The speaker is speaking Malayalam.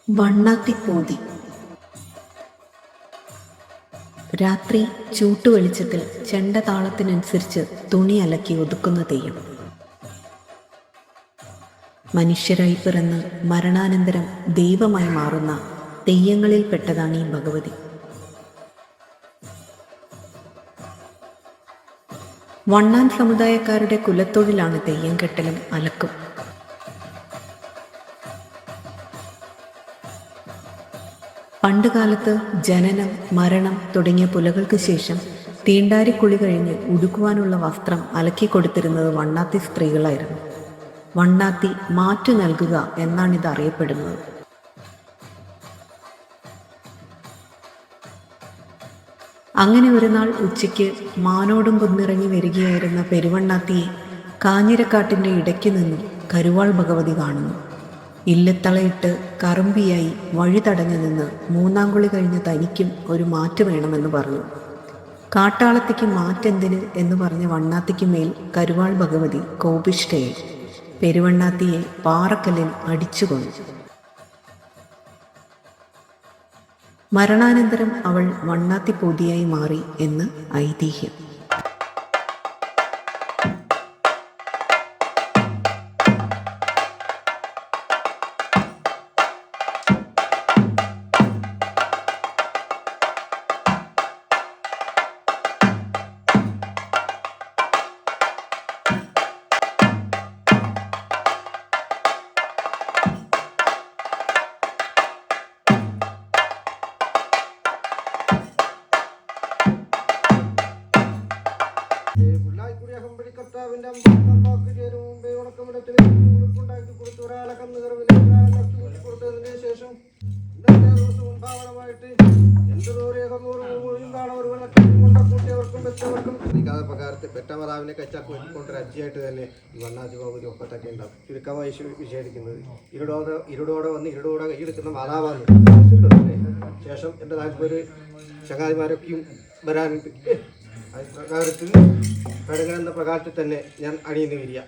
വണ്ണാത്തിപ്പോതി. രാത്രി ചൂട്ടുവെളിച്ചത്തിൽ ചെണ്ടതാളത്തിനനുസരിച്ച് തുണി അലക്കി ഒതുക്കുന്ന തെയ്യം. മനുഷ്യരായി പിറന്ന് മരണാനന്തരം ദൈവമായി മാറുന്ന തെയ്യങ്ങളിൽ പെട്ടതാണ് ഈ ഭഗവതി. വണ്ണാൻ സമുദായക്കാരുടെ കുലത്തൊഴിലാണ് തെയ്യം കെട്ടലും അലക്കും. പണ്ടുകാലത്ത് ജനനം, മരണം തുടങ്ങിയ പുലകൾക്ക് ശേഷം തീണ്ടാരിക്കുളി കഴിഞ്ഞ് ഉടുക്കുവാനുള്ള വസ്ത്രം അലക്കിക്കൊടുത്തിരുന്നത് വണ്ണാത്തി സ്ത്രീകളായിരുന്നു. വണ്ണാത്തി മാറ്റു നൽകുക എന്നാണിത് അറിയപ്പെടുന്നത്. അങ്ങനെ ഒരു നാൾ ഉച്ചയ്ക്ക് മാനോടും കുന്നിറങ്ങി വരികയായിരുന്ന പെരുവണ്ണാത്തിയെ കാഞ്ഞിരക്കാട്ടിൻ്റെ ഇടയ്ക്ക് നിന്നും കരുവാൾ ഭഗവതി കാണുന്നു. ഇല്ലത്തളയിട്ട് കറുമ്പിയായി വഴി തടഞ്ഞു നിന്ന് മൂന്നാംകുളി കഴിഞ്ഞ തനിക്കും ഒരു മാറ്റ് വേണമെന്ന് പറഞ്ഞു. കാട്ടാളത്തേക്ക് മാറ്റെന്തിന് എന്ന് പറഞ്ഞ വണ്ണാത്തിക്ക് മേൽ കരുവാൾ ഭഗവതി കോപിഷ്ഠയായി പെരുവണ്ണാത്തിയെ പാറക്കല്ലിൽ അടിച്ചുകൊന്നു. മരണാനന്തരം അവൾ വണ്ണാത്തിപ്പോതിയായി മാറി എന്ന് ഐതിഹ്യം. ശേഷം പ്രകാരത്തിൽ പെറ്റമാതാവിനെ കച്ചാക്ക് വെട്ടിക്കൊണ്ടൊരു അജ്ജിയായിട്ട് തന്നെ ഈ വണ്ണാത്തി ഭഗവതി ഒപ്പത്തൊക്കെ ഉണ്ടാവും. ചുരുക്കമായി വിശേഷിക്കുന്നത് ഇരുടോടെ വന്ന് ഇരുടോടെ കൈയെടുക്കുന്ന മാതാവാണ്. ശേഷം എൻ്റെ നാട്ടിലൊരു ചങ്ങാതിമാരൊക്കെയും വരാനുണ്ട്. പ്രകാരത്തിൽ കടങ്ങ എന്ന പ്രകാരത്തിൽ തന്നെ ഞാൻ അണിയുന്നു വരിക.